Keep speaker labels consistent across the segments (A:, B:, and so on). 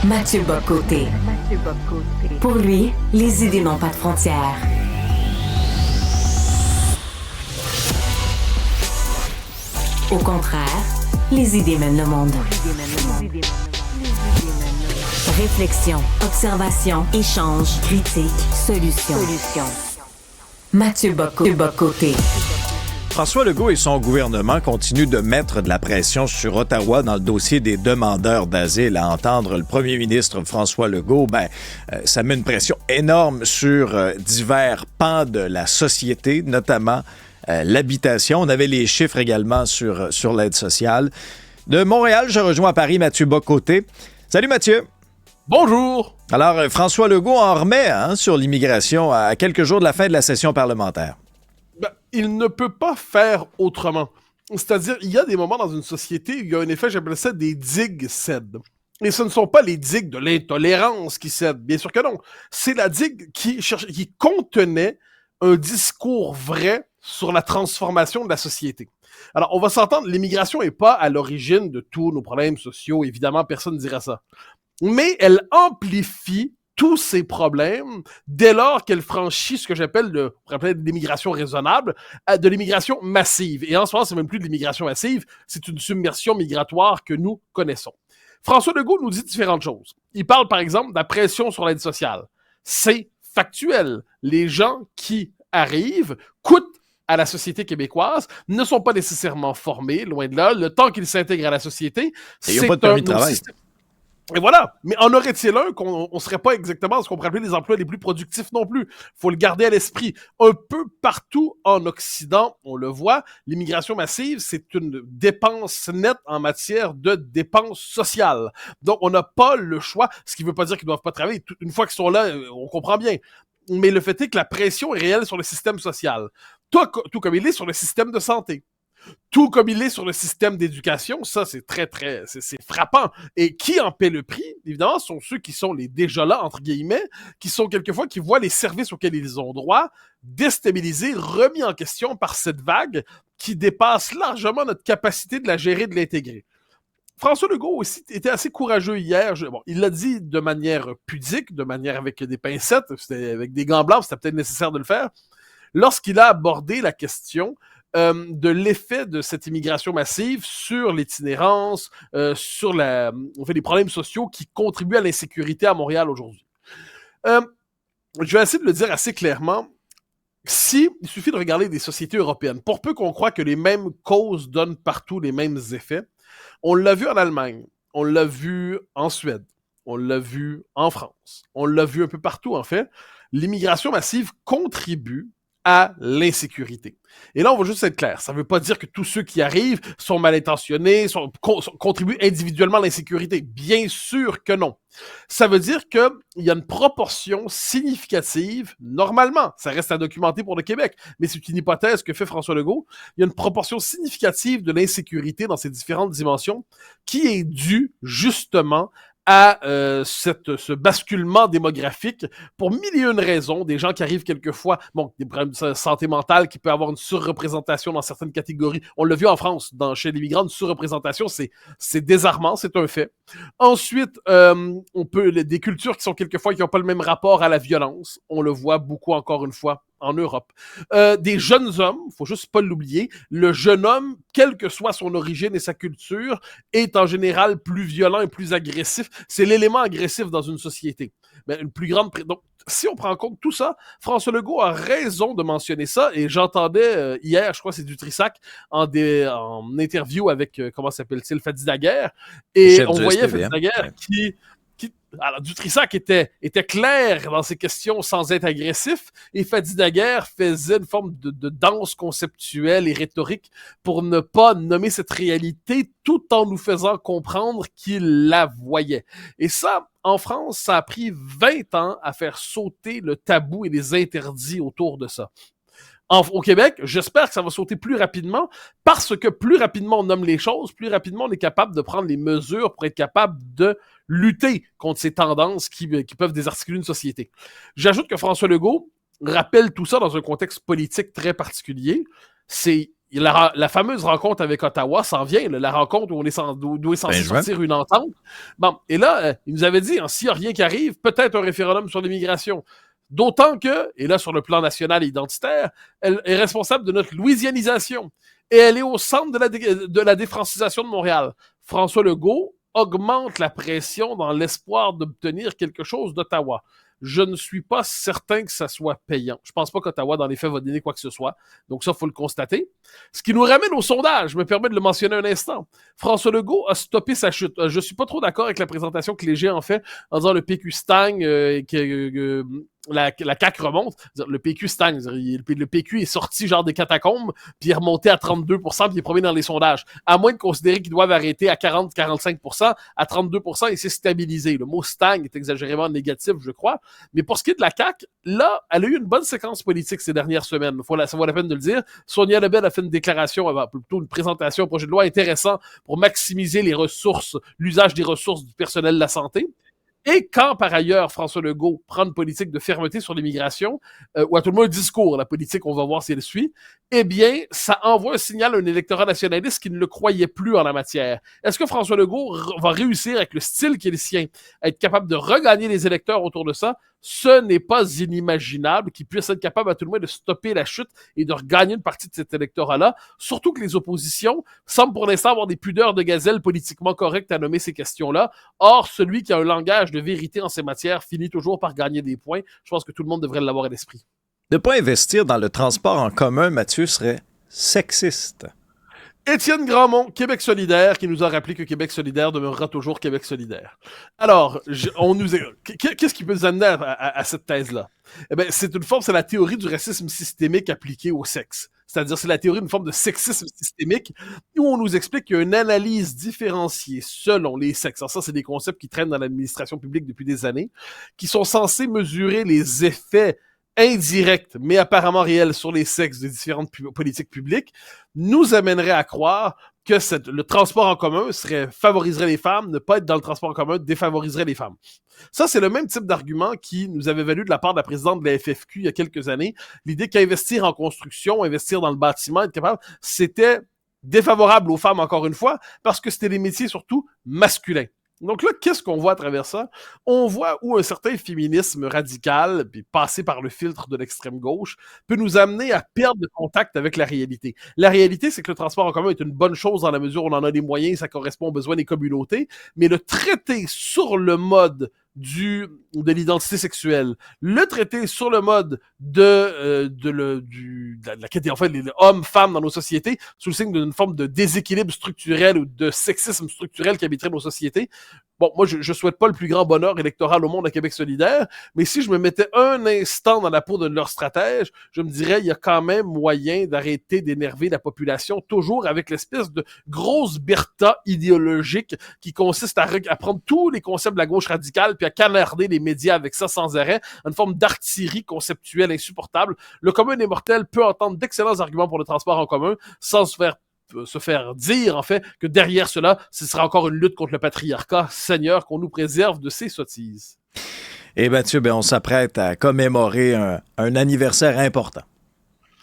A: Mathieu Bock-Côté. Pour lui, les idées n'ont pas de frontières. Au contraire, les idées mènent le monde. Réflexion, observation, échange, critique, solution. Mathieu Bock-Côté.
B: François Legault et son gouvernement continuent de mettre de la pression sur Ottawa dans le dossier des demandeurs d'asile. À entendre le premier ministre François Legault, ça met une pression énorme sur divers pans de la société, notamment l'habitation. On avait les chiffres également sur l'aide sociale. De Montréal, je rejoins à Paris Mathieu Bock-Côté. Salut Mathieu.
C: Bonjour!
B: Alors, François Legault en remet sur l'immigration à quelques jours de la fin de la session parlementaire.
C: Il ne peut pas faire autrement. C'est-à-dire, il y a des moments dans une société où il y a un effet, j'appelle ça des digues cèdent. Et ce ne sont pas les digues de l'intolérance qui cèdent, bien sûr que non. C'est la digue qui contenait un discours vrai sur la transformation de la société. Alors, on va s'entendre, l'immigration n'est pas à l'origine de tous nos problèmes sociaux, évidemment, personne ne dira ça. Mais elle amplifie tous ces problèmes dès lors qu'elle franchit ce que j'appelle l'immigration raisonnable, de l'immigration massive. Et en ce moment, c'est même plus de l'immigration massive, c'est une submersion migratoire que nous connaissons. François Legault nous dit différentes choses. Il parle, par exemple, de la pression sur l'aide sociale. C'est factuel. Les gens qui arrivent coûtent à la société québécoise, ne sont pas nécessairement formés, loin de là. Le temps qu'ils s'intègrent à la société,
B: c'est un autre travail.
C: Système. Et voilà. Mais en aurait-il un qu'on ne serait pas exactement ce qu'on pourrait appeler les emplois les plus productifs non plus. Il faut le garder à l'esprit. Un peu partout en Occident, on le voit, l'immigration massive, c'est une dépense nette en matière de dépenses sociales. Donc, on n'a pas le choix, ce qui ne veut pas dire qu'ils ne doivent pas travailler. Une fois qu'ils sont là, on comprend bien. Mais le fait est que la pression est réelle sur le système social. Tout comme il est sur le système de santé. Tout comme il est sur le système d'éducation, ça c'est c'est frappant. Et qui en paie le prix, évidemment, sont ceux qui sont les déjà là, entre guillemets, qui sont quelquefois, qui voient les services auxquels ils ont droit déstabilisés, remis en question par cette vague qui dépasse largement notre capacité de la gérer, de l'intégrer. François Legault aussi était assez courageux hier. Il l'a dit de manière pudique, de manière avec des pincettes, c'était avec des gants blancs, c'était peut-être nécessaire de le faire, lorsqu'il a abordé la question de l'effet de cette immigration massive sur l'itinérance, sur les problèmes sociaux qui contribuent à l'insécurité à Montréal aujourd'hui. Je vais essayer de le dire assez clairement. Il suffit de regarder des sociétés européennes, pour peu qu'on croit que les mêmes causes donnent partout les mêmes effets, on l'a vu en Allemagne, on l'a vu en Suède, on l'a vu en France, on l'a vu un peu partout en fait, l'immigration massive contribue à l'insécurité. Et là, on va juste être clair. Ça ne veut pas dire que tous ceux qui arrivent sont mal intentionnés, contribuent individuellement à l'insécurité. Bien sûr que non. Ça veut dire qu'il y a une proportion significative, normalement, ça reste à documenter pour le Québec, mais c'est une hypothèse que fait François Legault, il y a une proportion significative de l'insécurité dans ces différentes dimensions qui est due justement à ce basculement démographique pour mille et une raisons, des gens qui arrivent quelquefois, des problèmes de santé mentale qui peut avoir une surreprésentation dans certaines catégories. On l'a vu en France, chez les migrants, une surreprésentation, c'est désarmant, c'est un fait. Ensuite, des cultures qui sont quelquefois qui n'ont pas le même rapport à la violence. On le voit beaucoup encore une fois en Europe. Des jeunes hommes, faut juste pas l'oublier, le jeune homme, quelle que soit son origine et sa culture, est en général plus violent et plus agressif. C'est l'élément agressif dans une société. Mais une plus grande... Donc, si on prend en compte tout ça, François Legault a raison de mentionner ça, et j'entendais hier, je crois que c'est Dutrissac, en interview avec, comment s'appelle-t-il, Fadi Daguerre, et on voyait Fadi Daguerre qui alors, Dutrissac était clair dans ses questions sans être agressif, et Fadi Daguerre faisait une forme de danse conceptuelle et rhétorique pour ne pas nommer cette réalité tout en nous faisant comprendre qu'il la voyait. Et ça, en France, ça a pris 20 ans à faire sauter le tabou et les interdits autour de ça. Au Québec, j'espère que ça va sauter plus rapidement, parce que plus rapidement on nomme les choses, plus rapidement on est capable de prendre les mesures pour être capable de lutter contre ces tendances qui peuvent désarticuler une société. J'ajoute que François Legault rappelle tout ça dans un contexte politique très particulier. la fameuse rencontre avec Ottawa s'en vient, là, la rencontre où on est d'où est censé sortir une entente. Bon, et là, il nous avait dit, s'il n'y a rien qui arrive, peut-être un référendum sur l'immigration. D'autant que, et là, sur le plan national et identitaire, elle est responsable de notre louisianisation. Et elle est au centre de la défrancisation de Montréal. François Legault augmente la pression dans l'espoir d'obtenir quelque chose d'Ottawa. Je ne suis pas certain que ça soit payant. Je pense pas qu'Ottawa, dans les faits, va donner quoi que ce soit. Donc ça, il faut le constater. Ce qui nous ramène au sondage, je me permets de le mentionner un instant. François Legault a stoppé sa chute. Je suis pas trop d'accord avec la présentation que Léger en fait, en disant le PQ stagne, la CAQ remonte. Le PQ stagne. Le PQ est sorti genre des catacombes, puis il est remonté à 32%, puis il est premier dans les sondages. À moins de considérer qu'ils doivent arrêter à 40-45%, à 32%, il s'est stabilisé. Le mot stagne est exagérément négatif, je crois. Mais pour ce qui est de la CAQ, là, elle a eu une bonne séquence politique ces dernières semaines. Ça vaut la peine de le dire. Sonia Lebel a fait une déclaration, plutôt une présentation, un projet de loi intéressant pour maximiser les ressources, l'usage des ressources du personnel de la santé. Et quand, par ailleurs, François Legault prend une politique de fermeté sur l'immigration, ou à tout le moins un discours, la politique, on va voir si elle suit, eh bien, ça envoie un signal à un électorat nationaliste qui ne le croyait plus en la matière. Est-ce que François Legault va réussir, avec le style qui est le sien, à être capable de regagner les électeurs autour de ça? Ce n'est pas inimaginable qu'il puisse être capable à tout le moins de stopper la chute et de regagner une partie de cet électorat-là, surtout que les oppositions semblent pour l'instant avoir des pudeurs de gazelle politiquement correctes à nommer ces questions-là. Or, celui qui a un langage de vérité en ces matières finit toujours par gagner des points. Je pense que tout le monde devrait l'avoir à l'esprit.
B: Ne pas investir dans le transport en commun, Mathieu, serait sexiste.
C: Étienne Grandmont, Québec solidaire, qui nous a rappelé que Québec solidaire demeurera toujours Québec solidaire. Alors, qu'est-ce qui peut nous amener à cette thèse-là? Eh bien, c'est la théorie du racisme systémique appliquée au sexe. C'est-à-dire, c'est la théorie d'une forme de sexisme systémique où on nous explique qu'il y a une analyse différenciée selon les sexes. Alors ça, c'est des concepts qui traînent dans l'administration publique depuis des années, qui sont censés mesurer les effets indirecte, mais apparemment réelle sur les sexes des différentes politiques publiques, nous amènerait à croire que le transport en commun favoriserait les femmes, ne pas être dans le transport en commun défavoriserait les femmes. Ça, c'est le même type d'argument qui nous avait valu de la part de la présidente de la FFQ il y a quelques années, l'idée qu'investir en construction, investir dans le bâtiment, être capable, c'était défavorable aux femmes encore une fois, parce que c'était des métiers surtout masculins. Donc là, qu'est-ce qu'on voit à travers ça? On voit où un certain féminisme radical, puis passé par le filtre de l'extrême gauche, peut nous amener à perdre le contact avec la réalité. La réalité, c'est que le transport en commun est une bonne chose dans la mesure où on en a les moyens, ça correspond aux besoins des communautés, mais le traiter sur le mode de l'identité sexuelle, le traiter sur le mode de la quête, en fait, les hommes-femmes dans nos sociétés, sous le signe d'une forme de déséquilibre structurel ou de sexisme structurel qui habiterait nos sociétés. Bon, moi, je souhaite pas le plus grand bonheur électoral au monde à Québec solidaire, mais si je me mettais un instant dans la peau de leur stratège, je me dirais, il y a quand même moyen d'arrêter d'énerver la population, toujours avec l'espèce de grosse bertha idéologique qui consiste à prendre tous les concepts de la gauche radicale puis à canarder les médias avec ça sans arrêt, une forme d'artillerie conceptuelle insupportable. Le commun des mortels peut entendre d'excellents arguments pour le transport en commun sans se faire dire, en fait, que derrière cela, ce sera encore une lutte contre le patriarcat. Seigneur, qu'on nous préserve de ces sottises.
B: Et Mathieu, on s'apprête à commémorer un anniversaire important.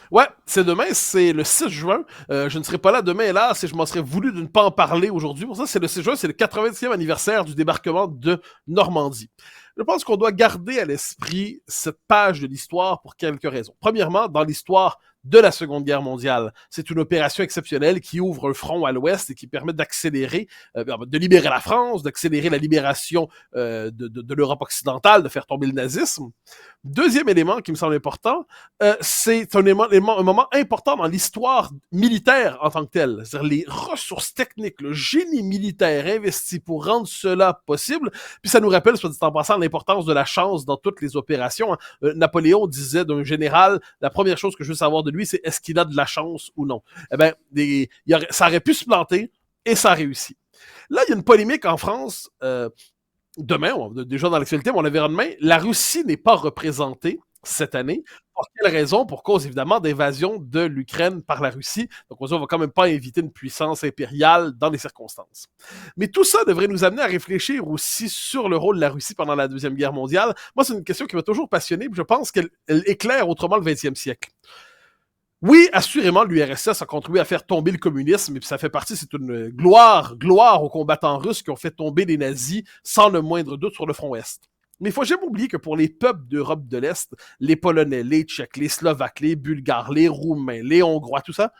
C: Ouais, c'est demain, c'est le 6 juin. Je ne serai pas là demain, hélas, et je m'en serais voulu de ne pas en parler aujourd'hui. Pour ça, c'est le 6 juin, c'est le 80e anniversaire du débarquement de Normandie. Je pense qu'on doit garder à l'esprit cette page de l'histoire pour quelques raisons. Premièrement, dans l'histoire de la Seconde Guerre mondiale, c'est une opération exceptionnelle qui ouvre un front à l'Ouest et qui permet d'accélérer, de libérer la France, d'accélérer la libération de l'Europe occidentale, de faire tomber le nazisme. Deuxième élément qui me semble important, c'est un moment important dans l'histoire militaire en tant que telle. C'est-à-dire les ressources techniques, le génie militaire investi pour rendre cela possible. Puis ça nous rappelle, soit dit en passant, l'importance de la chance dans toutes les opérations. Napoléon disait d'un général, la première chose que je veux savoir de lui, c'est est-ce qu'il a de la chance ou non. Eh bien, ça aurait pu se planter et ça a réussi. Là, il y a une polémique en France. Demain, déjà dans l'actualité, mon environnement, la Russie n'est pas représentée cette année. Pour quelle raison? Pour cause, évidemment, d'invasion de l'Ukraine par la Russie. Donc, on va quand même pas inviter une puissance impériale dans les circonstances. Mais tout ça devrait nous amener à réfléchir aussi sur le rôle de la Russie pendant la Deuxième Guerre mondiale. Moi, c'est une question qui m'a toujours passionné, puis je pense qu'elle éclaire autrement le 20e siècle. Oui, assurément, l'URSS a contribué à faire tomber le communisme, et puis ça fait partie, c'est une gloire aux combattants russes qui ont fait tomber les nazis sans le moindre doute sur le front Est. Mais il faut jamais oublier que pour les peuples d'Europe de l'Est, les Polonais, les Tchèques, les Slovaques, les Bulgares, les Roumains, les Hongrois, tout ça,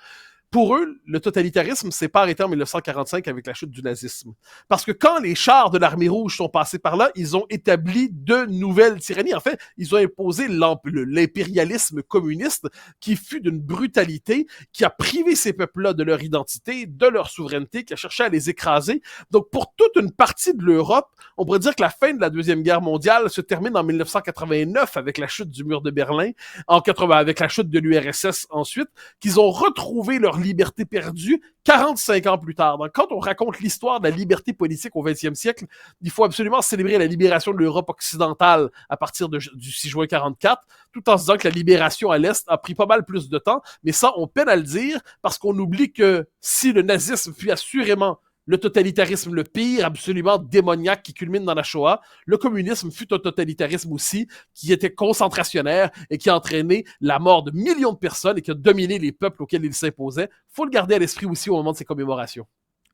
C: pour eux, le totalitarisme s'est pas arrêté en 1945 avec la chute du nazisme. Parce que quand les chars de l'armée rouge sont passés par là, ils ont établi de nouvelles tyrannies. En fait, ils ont imposé l'impérialisme communiste qui fut d'une brutalité, qui a privé ces peuples-là de leur identité, de leur souveraineté, qui a cherché à les écraser. Donc, pour toute une partie de l'Europe, on pourrait dire que la fin de la Deuxième Guerre mondiale se termine en 1989 avec la chute du mur de Berlin, avec la chute de l'URSS ensuite, qu'ils ont retrouvé leur liberté perdue 45 ans plus tard. Donc, quand on raconte l'histoire de la liberté politique au 20e siècle, il faut absolument célébrer la libération de l'Europe occidentale à partir du 6 juin 44, tout en se disant que la libération à l'Est a pris pas mal plus de temps, mais ça, on peine à le dire parce qu'on oublie que si le nazisme fut assurément le totalitarisme le pire, absolument démoniaque qui culmine dans la Shoah, le communisme fut un totalitarisme aussi qui était concentrationnaire et qui a entraîné la mort de millions de personnes et qui a dominé les peuples auxquels il s'imposait. Faut le garder à l'esprit aussi au moment de ces commémorations.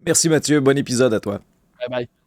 B: Merci Mathieu, bon épisode à toi.
C: Bye bye.